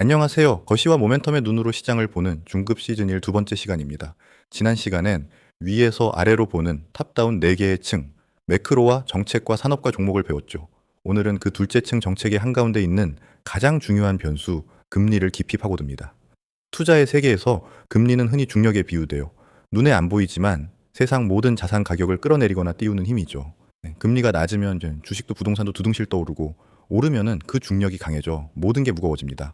안녕하세요. 거시와 모멘텀의 눈으로 시장을 보는 중급 시즌 1 두 번째 시간입니다. 지난 시간엔 위에서 아래로 보는 탑다운 4개의 층, 매크로와 정책과 산업과 종목을 배웠죠. 오늘은 그 둘째 층 정책의 한가운데 있는 가장 중요한 변수, 금리를 깊이 파고듭니다. 투자의 세계에서 금리는 흔히 중력에 비유돼요. 눈에 안 보이지만 세상 모든 자산 가격을 끌어내리거나 띄우는 힘이죠. 금리가 낮으면 이제 주식도 부동산도 두둥실 떠오르고 오르면은 그 중력이 강해져 모든 게 무거워집니다.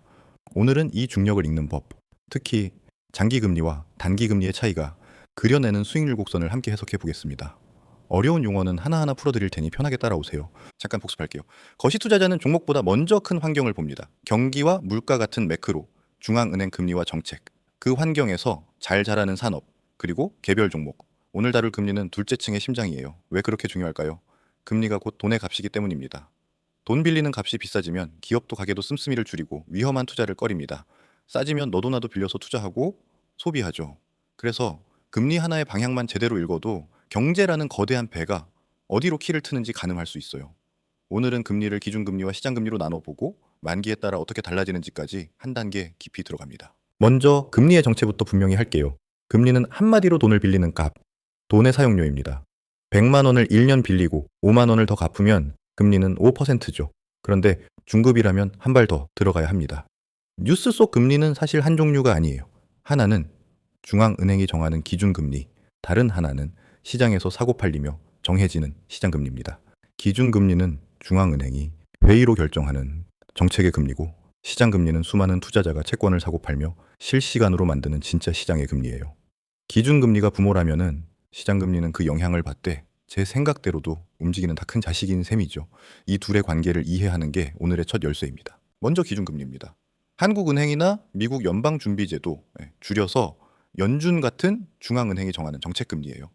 오늘은 이 중력을 읽는 법, 특히 장기금리와 단기금리의 차이가 그려내는 수익률 곡선을 함께 해석해 보겠습니다. 어려운 용어는 하나하나 풀어드릴 테니 편하게 따라오세요. 잠깐 복습할게요. 거시 투자자는 종목보다 먼저 큰 환경을 봅니다. 경기와 물가 같은 매크로, 중앙은행 금리와 정책, 그 환경에서 잘 자라는 산업, 그리고 개별 종목. 오늘 다룰 금리는 둘째 층의 심장이에요. 왜 그렇게 중요할까요? 금리가 곧 돈의 값이기 때문입니다. 돈 빌리는 값이 비싸지면 기업도 가게도 씀씀이를 줄이고 위험한 투자를 꺼립니다. 싸지면 너도 나도 빌려서 투자하고 소비하죠. 그래서 금리 하나의 방향만 제대로 읽어도 경제라는 거대한 배가 어디로 키를 트는지 가늠할 수 있어요. 오늘은 금리를 기준금리와 시장금리로 나눠보고 만기에 따라 어떻게 달라지는지까지 한 단계 깊이 들어갑니다. 먼저 금리의 정체부터 분명히 할게요. 금리는 한마디로 돈을 빌리는 값, 돈의 사용료입니다. 100만 원을 1년 빌리고 5만 원을 더 갚으면 금리는 5%죠. 그런데 중급이라면 한 발 더 들어가야 합니다. 뉴스 속 금리는 사실 한 종류가 아니에요. 하나는 중앙은행이 정하는 기준금리, 다른 하나는 시장에서 사고 팔리며 정해지는 시장금리입니다. 기준금리는 중앙은행이 회의로 결정하는 정책의 금리고, 시장금리는 수많은 투자자가 채권을 사고 팔며 실시간으로 만드는 진짜 시장의 금리예요. 기준금리가 부모라면은 시장금리는 그 영향을 받되 제 생각대로도 움직이는 다 큰 자식인 셈이죠. 이 둘의 관계를 이해하는 게 오늘의 첫 열쇠입니다. 먼저 기준금리입니다. 한국은행이나 미국 연방준비제도, 줄여서 연준 같은 중앙은행이 정하는 정책금리예요.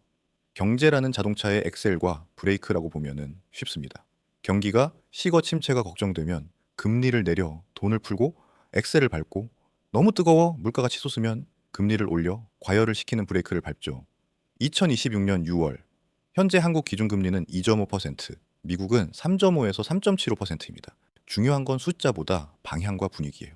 경제라는 자동차의 엑셀과 브레이크라고 보면은 쉽습니다. 경기가 식어 침체가 걱정되면 금리를 내려 돈을 풀고 엑셀을 밟고, 너무 뜨거워 물가가 치솟으면 금리를 올려 과열을 시키는 브레이크를 밟죠. 2026년 6월 현재 한국 기준금리는 2.5%, 미국은 3.5에서 3.75%입니다. 중요한 건 숫자보다 방향과 분위기예요.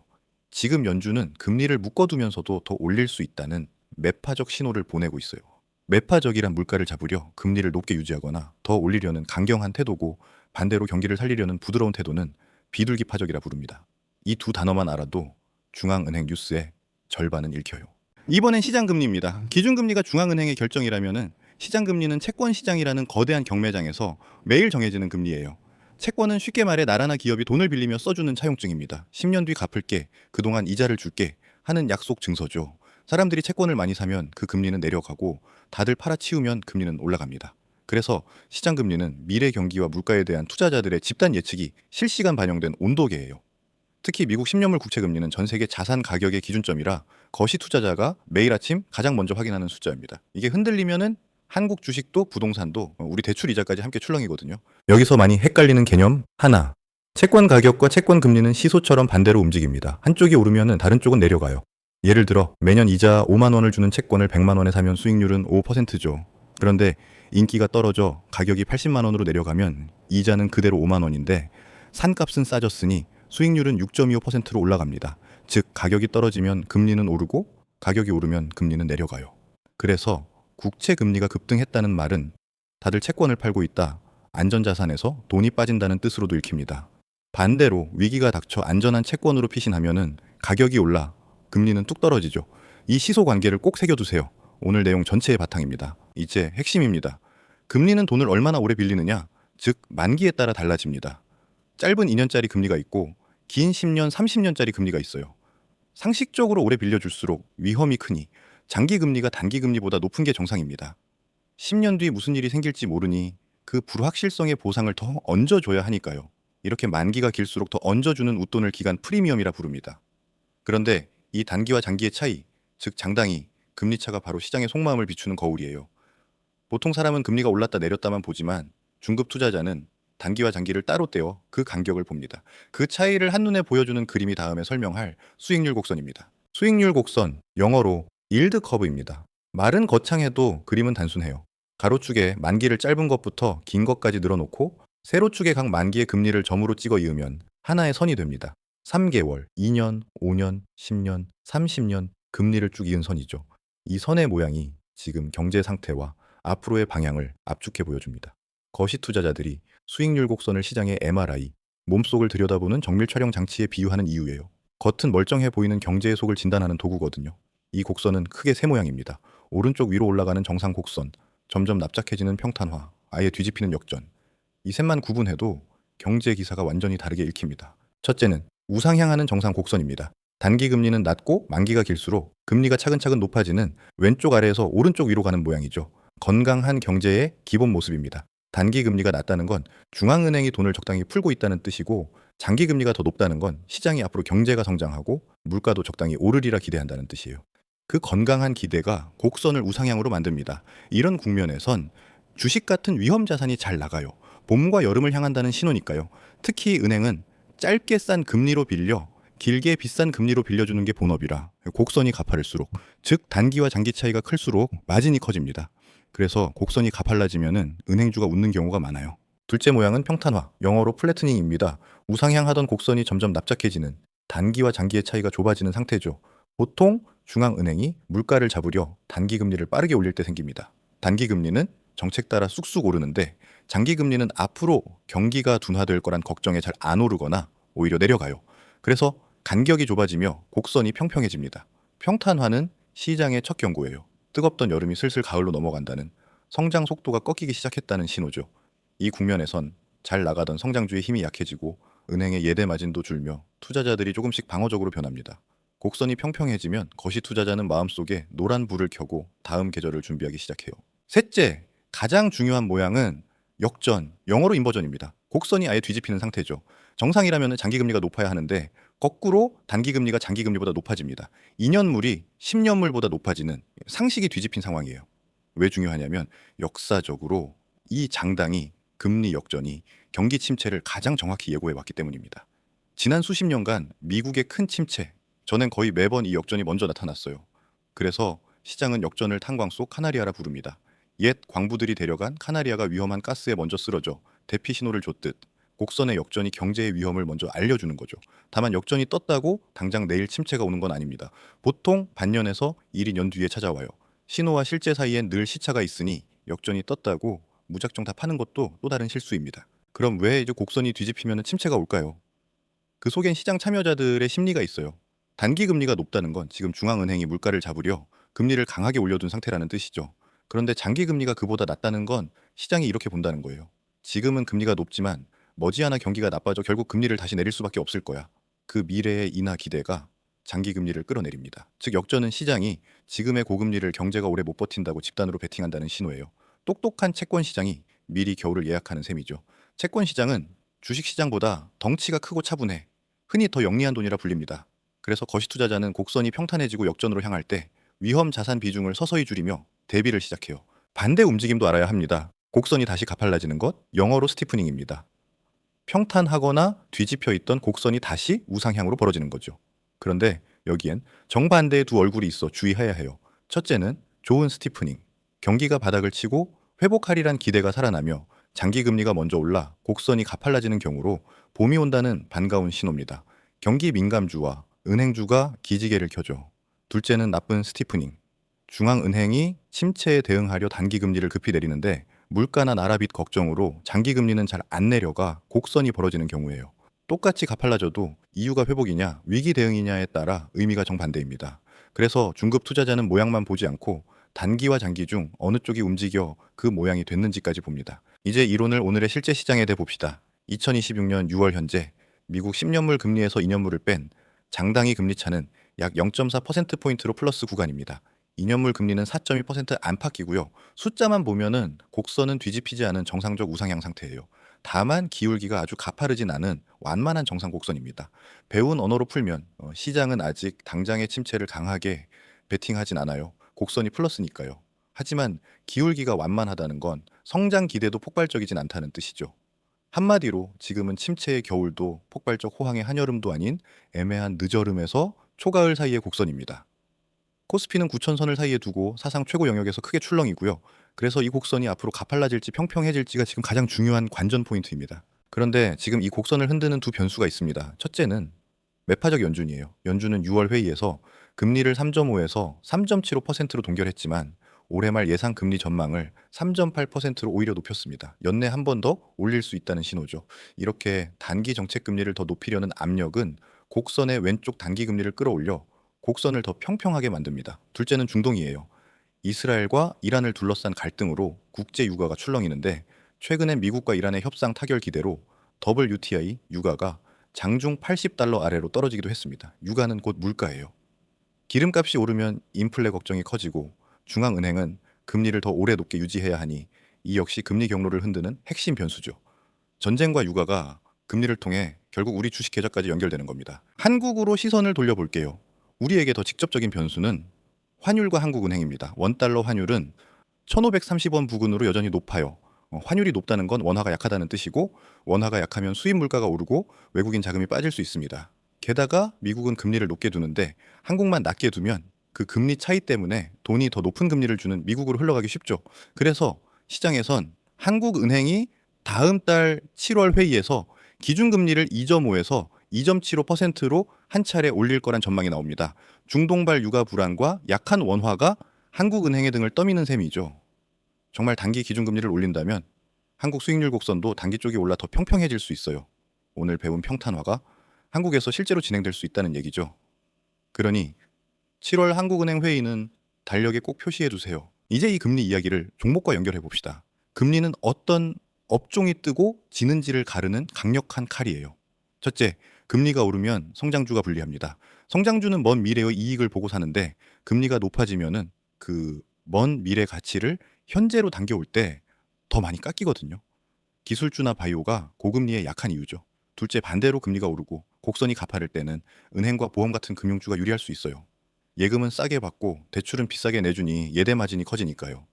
지금 연준은 금리를 묶어두면서도 더 올릴 수 있다는 매파적 신호를 보내고 있어요. 매파적이란 물가를 잡으려 금리를 높게 유지하거나 더 올리려는 강경한 태도고, 반대로 경기를 살리려는 부드러운 태도는 비둘기파적이라 부릅니다. 이 두 단어만 알아도 중앙은행 뉴스의 절반은 읽혀요. 이번엔 시장금리입니다. 기준금리가 중앙은행의 결정이라면은 시장금리는 채권시장이라는 거대한 경매장에서 매일 정해지는 금리예요. 채권은 쉽게 말해 나라나 기업이 돈을 빌리며 써주는 차용증입니다. 10년 뒤 갚을게, 그동안 이자를 줄게 하는 약속 증서죠. 사람들이 채권을 많이 사면 그 금리는 내려가고, 다들 팔아치우면 금리는 올라갑니다. 그래서 시장금리는 미래 경기와 물가에 대한 투자자들의 집단 예측이 실시간 반영된 온도계예요. 특히 미국 10년물 국채 금리는 전 세계 자산 가격의 기준점이라 거시 투자자가 매일 아침 가장 먼저 확인하는 숫자입니다. 이게 흔들리면은 한국 주식도 부동산도 우리 대출 이자까지 함께 출렁이거든요. 여기서 많이 헷갈리는 개념 하나. 채권 가격과 채권 금리는 시소처럼 반대로 움직입니다. 한쪽이 오르면은 다른 쪽은 내려가요. 예를 들어 매년 이자 5만 원을 주는 채권을 100만 원에 사면 수익률은 5%죠. 그런데 인기가 떨어져 가격이 80만 원으로 내려가면 이자는 그대로 5만 원인데 산값은 싸졌으니 수익률은 6.25%로 올라갑니다. 즉 가격이 떨어지면 금리는 오르고, 가격이 오르면 금리는 내려가요. 그래서 국채 금리가 급등했다는 말은 다들 채권을 팔고 있다, 안전자산에서 돈이 빠진다는 뜻으로도 읽힙니다. 반대로 위기가 닥쳐 안전한 채권으로 피신하면은 가격이 올라 금리는 뚝 떨어지죠. 이 시소 관계를 꼭 새겨두세요. 오늘 내용 전체의 바탕입니다. 이제 핵심입니다. 금리는 돈을 얼마나 오래 빌리느냐, 즉 만기에 따라 달라집니다. 짧은 2년짜리 금리가 있고 긴 10년, 30년짜리 금리가 있어요. 상식적으로 오래 빌려줄수록 위험이 크니 장기 금리가 단기 금리보다 높은 게 정상입니다. 10년 뒤 무슨 일이 생길지 모르니 그 불확실성의 보상을 더 얹어줘야 하니까요. 이렇게 만기가 길수록 더 얹어주는 웃돈을 기간 프리미엄이라 부릅니다. 그런데 이 단기와 장기의 차이, 즉 장당이 금리 차가 바로 시장의 속마음을 비추는 거울이에요. 보통 사람은 금리가 올랐다 내렸다만 보지만 중급 투자자는 단기와 장기를 따로 떼어 그 간격을 봅니다. 그 차이를 한눈에 보여주는 그림이 다음에 설명할 수익률 곡선입니다. 수익률 곡선, 영어로 일드 커브입니다. 말은 거창해도 그림은 단순해요. 가로축에 만기를 짧은 것부터 긴 것까지 늘어놓고 세로축에 각 만기의 금리를 점으로 찍어 이으면 하나의 선이 됩니다. 3개월, 2년, 5년, 10년, 30년 금리를 쭉 이은 선이죠. 이 선의 모양이 지금 경제 상태와 앞으로의 방향을 압축해 보여줍니다. 거시 투자자들이 수익률 곡선을 시장의 MRI, 몸속을 들여다보는 정밀 촬영 장치에 비유하는 이유예요. 겉은 멀쩡해 보이는 경제의 속을 진단하는 도구거든요. 이 곡선은 크게 세 모양입니다. 오른쪽 위로 올라가는 정상 곡선, 점점 납작해지는 평탄화, 아예 뒤집히는 역전. 이 셋만 구분해도 경제 기사가 완전히 다르게 읽힙니다. 첫째는 우상향하는 정상 곡선입니다. 단기 금리는 낮고 만기가 길수록 금리가 차근차근 높아지는 왼쪽 아래에서 오른쪽 위로 가는 모양이죠. 건강한 경제의 기본 모습입니다. 단기 금리가 낮다는 건 중앙은행이 돈을 적당히 풀고 있다는 뜻이고, 장기 금리가 더 높다는 건 시장이 앞으로 경제가 성장하고 물가도 적당히 오르리라 기대한다는 뜻이에요. 그 건강한 기대가 곡선을 우상향으로 만듭니다. 이런 국면에선 주식 같은 위험 자산이 잘 나가요. 봄과 여름을 향한다는 신호니까요. 특히 은행은 짧게 싼 금리로 빌려 길게 비싼 금리로 빌려주는 게 본업이라 곡선이 가파를수록, 즉 단기와 장기 차이가 클수록 마진이 커집니다. 그래서 곡선이 가팔라지면은 은행주가 웃는 경우가 많아요. 둘째 모양은 평탄화, 영어로 플래트닝입니다. 우상향하던 곡선이 점점 납작해지는, 단기와 장기의 차이가 좁아지는 상태죠. 보통 중앙은행이 물가를 잡으려 단기 금리를 빠르게 올릴 때 생깁니다. 단기 금리는 정책 따라 쑥쑥 오르는데, 장기 금리는 앞으로 경기가 둔화될 거란 걱정에 잘 안 오르거나 오히려 내려가요. 그래서 간격이 좁아지며 곡선이 평평해집니다. 평탄화는 시장의 첫 경고예요. 뜨겁던 여름이 슬슬 가을로 넘어간다는, 성장 속도가 꺾이기 시작했다는 신호죠. 이 국면에선 잘 나가던 성장주의 힘이 약해지고 은행의 예대 마진도 줄며 투자자들이 조금씩 방어적으로 변합니다. 곡선이 평평해지면 거시 투자자는 마음속에 노란 불을 켜고 다음 계절을 준비하기 시작해요. 셋째, 가장 중요한 모양은 역전, 영어로 인버전입니다. 곡선이 아예 뒤집히는 상태죠. 정상이라면 장기금리가 높아야 하는데 거꾸로 단기금리가 장기금리보다 높아집니다. 2년물이 10년물보다 높아지는 상식이 뒤집힌 상황이에요. 왜 중요하냐면 역사적으로 이 장당이, 금리 역전이 경기 침체를 가장 정확히 예고해 왔기 때문입니다. 지난 수십 년간 미국의 큰 침체 전엔 거의 매번 이 역전이 먼저 나타났어요. 그래서 시장은 역전을 탄광 속 카나리아라 부릅니다. 옛 광부들이 데려간 카나리아가 위험한 가스에 먼저 쓰러져 대피 신호를 줬듯 곡선의 역전이 경제의 위험을 먼저 알려주는 거죠. 다만 역전이 떴다고 당장 내일 침체가 오는 건 아닙니다. 보통 반년에서 1, 2년 뒤에 찾아와요. 신호와 실제 사이엔 늘 시차가 있으니 역전이 떴다고 무작정 다 파는 것도 또 다른 실수입니다. 그럼 왜 이제 곡선이 뒤집히면 침체가 올까요? 그 속엔 시장 참여자들의 심리가 있어요. 단기 금리가 높다는 건 지금 중앙은행이 물가를 잡으려 금리를 강하게 올려둔 상태라는 뜻이죠. 그런데 장기 금리가 그보다 낮다는 건 시장이 이렇게 본다는 거예요. 지금은 금리가 높지만 머지않아 경기가 나빠져 결국 금리를 다시 내릴 수밖에 없을 거야. 그 미래의 인하 기대가 장기 금리를 끌어내립니다. 즉 역전은 시장이 지금의 고금리를 경제가 오래 못 버틴다고 집단으로 베팅한다는 신호예요. 똑똑한 채권 시장이 미리 겨울을 예약하는 셈이죠. 채권 시장은 주식 시장보다 덩치가 크고 차분해 흔히 더 영리한 돈이라 불립니다. 그래서 거시 투자자는 곡선이 평탄해지고 역전으로 향할 때 위험 자산 비중을 서서히 줄이며 대비를 시작해요. 반대 움직임도 알아야 합니다. 곡선이 다시 가팔라지는 것, 영어로 스티프닝입니다. 평탄하거나 뒤집혀 있던 곡선이 다시 우상향으로 벌어지는 거죠. 그런데 여기엔 정반대의 두 얼굴이 있어 주의해야 해요. 첫째는 좋은 스티프닝. 경기가 바닥을 치고 회복하리란 기대가 살아나며 장기 금리가 먼저 올라 곡선이 가팔라지는 경우로 봄이 온다는 반가운 신호입니다. 경기 민감주와 은행주가 기지개를 켜죠. 둘째는 나쁜 스티프닝. 중앙은행이 침체에 대응하려 단기 금리를 급히 내리는데 물가나 나라 빚 걱정으로 장기 금리는 잘 안 내려가 곡선이 벌어지는 경우예요. 똑같이 가팔라져도 이유가 회복이냐 위기 대응이냐에 따라 의미가 정반대입니다. 그래서 중급 투자자는 모양만 보지 않고 단기와 장기 중 어느 쪽이 움직여 그 모양이 됐는지까지 봅니다. 이제 이론을 오늘의 실제 시장에 대해 봅시다. 2026년 6월 현재 미국 10년물 금리에서 2년물을 뺀 장당기 금리 차는 약 0.4%포인트로 플러스 구간입니다. 2년물 금리는 4.2% 안팎이고요. 숫자만 보면은 곡선은 뒤집히지 않은 정상적 우상향 상태예요. 다만 기울기가 아주 가파르진 않은 완만한 정상 곡선입니다. 배운 언어로 풀면 시장은 아직 당장의 침체를 강하게 베팅하진 않아요. 곡선이 플러스니까요. 하지만 기울기가 완만하다는 건 성장 기대도 폭발적이진 않다는 뜻이죠. 한마디로 지금은 침체의 겨울도 폭발적 호황의 한여름도 아닌 애매한 늦여름에서 초가을 사이의 곡선입니다. 코스피는 9천선을 사이에 두고 사상 최고 영역에서 크게 출렁이고요. 그래서 이 곡선이 앞으로 가팔라질지 평평해질지가 지금 가장 중요한 관전 포인트입니다. 그런데 지금 이 곡선을 흔드는 두 변수가 있습니다. 첫째는 매파적 연준이에요. 연준은 6월 회의에서 금리를 3.5에서 3.75%로 동결했지만 올해 말 예상 금리 전망을 3.8%로 오히려 높였습니다. 연내 한 번 더 올릴 수 있다는 신호죠. 이렇게 단기 정책 금리를 더 높이려는 압력은 곡선의 왼쪽 단기 금리를 끌어올려 곡선을 더 평평하게 만듭니다. 둘째는 중동이에요. 이스라엘과 이란을 둘러싼 갈등으로 국제 유가가 출렁이는데 최근엔 미국과 이란의 협상 타결 기대로 WTI 유가가 장중 80달러 아래로 떨어지기도 했습니다. 유가는 곧 물가예요. 기름값이 오르면 인플레 걱정이 커지고 중앙은행은 금리를 더 오래 높게 유지해야 하니 이 역시 금리 경로를 흔드는 핵심 변수죠. 전쟁과 유가가 금리를 통해 결국 우리 주식 계좌까지 연결되는 겁니다. 한국으로 시선을 돌려볼게요. 우리에게 더 직접적인 변수는 환율과 한국은행입니다. 원달러 환율은 1,530원 부근으로 여전히 높아요. 환율이 높다는 건 원화가 약하다는 뜻이고 원화가 약하면 수입 물가가 오르고 외국인 자금이 빠질 수 있습니다. 게다가 미국은 금리를 높게 두는데 한국만 낮게 두면 그 금리 차이 때문에 돈이 더 높은 금리를 주는 미국으로 흘러가기 쉽죠. 그래서 시장에선 한국은행이 다음 달 7월 회의에서 기준금리를 2.5에서 2.75%로 한 차례 올릴 거란 전망이 나옵니다. 중동발 유가 불안과 약한 원화가 한국은행의 등을 떠미는 셈이죠. 정말 단기 기준금리를 올린다면 한국 수익률 곡선도 단기 쪽이 올라 더 평평해질 수 있어요. 오늘 배운 평탄화가 한국에서 실제로 진행될 수 있다는 얘기죠. 그러니 7월 한국은행 회의는 달력에 꼭 표시해 두세요. 이제 이 금리 이야기를 종목과 연결해 봅시다. 금리는 어떤 업종이 뜨고 지는지를 가르는 강력한 칼이에요. 첫째, 금리가 오르면 성장주가 불리합니다. 성장주는 먼 미래의 이익을 보고 사는데 금리가 높아지면은 그 먼 미래 가치를 현재로 당겨올 때 더 많이 깎이거든요. 기술주나 바이오가 고금리에 약한 이유죠. 둘째, 반대로 금리가 오르고 곡선이 가파를 때는 은행과 보험 같은 금융주가 유리할 수 있어요. 예금은 싸게 받고 대출은 비싸게 내주니 예대 마진이 커지니까요.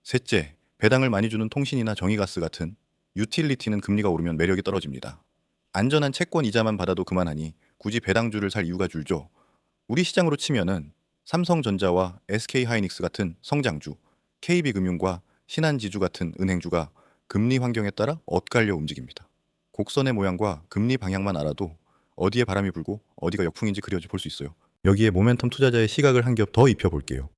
셋째, 배당을 많이 주는 통신이나 정유가스 같은 유틸리티는 금리가 오르면 매력이 떨어집니다. 안전한 채권 이자만 받아도 그만하니 굳이 배당주를 살 이유가 줄죠. 우리 시장으로 치면은 삼성전자와 SK하이닉스 같은 성장주, KB금융과 신한지주 같은 은행주가 금리 환경에 따라 엇갈려 움직입니다. 곡선의 모양과 금리 방향만 알아도 어디에 바람이 불고 어디가 역풍인지 그려져 볼 수 있어요. 여기에 모멘텀 투자자의 시각을 한 겹 더 입혀볼게요.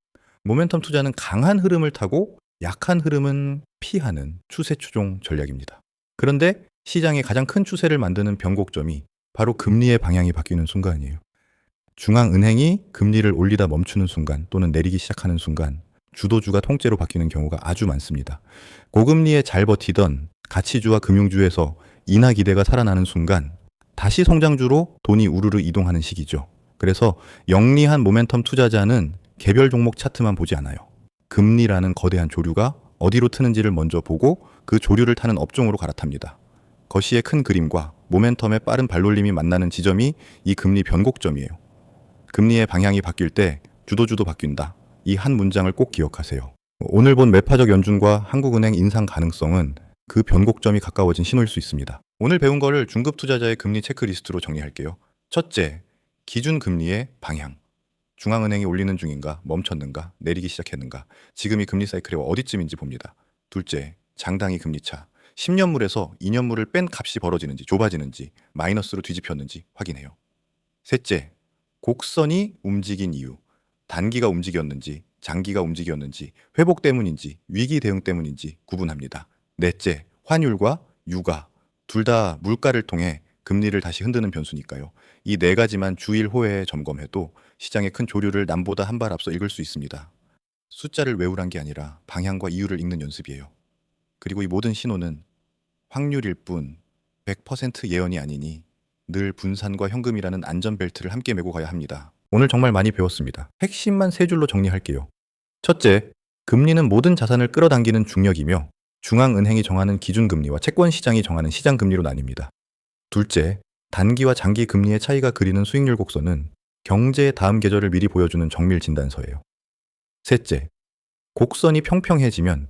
모멘텀 투자는 강한 흐름을 타고 약한 흐름은 피하는 추세 추종 전략입니다. 그런데 시장의 가장 큰 추세를 만드는 변곡점이 바로 금리의 방향이 바뀌는 순간이에요. 중앙은행이 금리를 올리다 멈추는 순간 또는 내리기 시작하는 순간 주도주가 통째로 바뀌는 경우가 아주 많습니다. 고금리에 잘 버티던 가치주와 금융주에서 인하 기대가 살아나는 순간 다시 성장주로 돈이 우르르 이동하는 시기죠. 그래서 영리한 모멘텀 투자자는 개별 종목 차트만 보지 않아요. 금리라는 거대한 조류가 어디로 트는지를 먼저 보고 그 조류를 타는 업종으로 갈아탑니다. 거시의 큰 그림과 모멘텀의 빠른 발놀림이 만나는 지점이 이 금리 변곡점이에요. 금리의 방향이 바뀔 때 주도주도 바뀐다. 이 한 문장을 꼭 기억하세요. 오늘 본 매파적 연준과 한국은행 인상 가능성은 그 변곡점이 가까워진 신호일 수 있습니다. 오늘 배운 거를 중급 투자자의 금리 체크리스트로 정리할게요. 첫째, 기준 금리의 방향. 중앙은행이 올리는 중인가, 멈췄는가, 내리기 시작했는가, 지금이 금리 사이클의 어디쯤인지 봅니다. 둘째, 장당이 금리차. 10년물에서 2년물을 뺀 값이 벌어지는지, 좁아지는지, 마이너스로 뒤집혔는지 확인해요. 셋째, 곡선이 움직인 이유. 단기가 움직였는지, 장기가 움직였는지, 회복 때문인지, 위기 대응 때문인지 구분합니다. 넷째, 환율과 유가. 둘 다 물가를 통해 금리를 다시 흔드는 변수니까요. 이 네 가지만 주일 호회에 점검해도 시장의 큰 조류를 남보다 한 발 앞서 읽을 수 있습니다. 숫자를 외우란 게 아니라 방향과 이유를 읽는 연습이에요. 그리고 이 모든 신호는 확률일 뿐 100% 예언이 아니니 늘 분산과 현금이라는 안전벨트를 함께 메고 가야 합니다. 오늘 정말 많이 배웠습니다. 핵심만 세 줄로 정리할게요. 첫째, 금리는 모든 자산을 끌어당기는 중력이며 중앙은행이 정하는 기준금리와 채권시장이 정하는 시장금리로 나뉩니다. 둘째, 단기와 장기 금리의 차이가 그리는 수익률 곡선은 경제의 다음 계절을 미리 보여주는 정밀 진단서예요. 셋째, 곡선이 평평해지면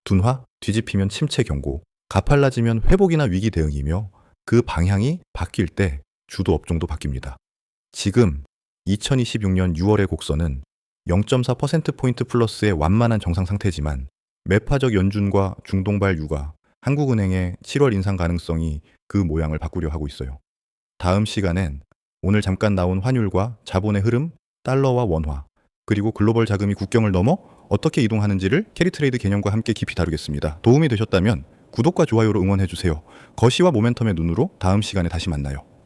둔화, 뒤집히면 침체 경고, 가팔라지면 회복이나 위기 대응이며 그 방향이 바뀔 때 주도 업종도 바뀝니다. 지금 2026년 6월의 곡선은 0.4%포인트 플러스의 완만한 정상 상태지만 매파적 연준과 중동발 유가, 한국은행의 7월 인상 가능성이 그 모양을 바꾸려 하고 있어요. 다음 시간엔 오늘 잠깐 나온 환율과 자본의 흐름, 달러와 원화, 그리고 글로벌 자금이 국경을 넘어 어떻게 이동하는지를 캐리트레이드 개념과 함께 깊이 다루겠습니다. 도움이 되셨다면 구독과 좋아요로 응원해주세요. 거시와 모멘텀의 눈으로 다음 시간에 다시 만나요.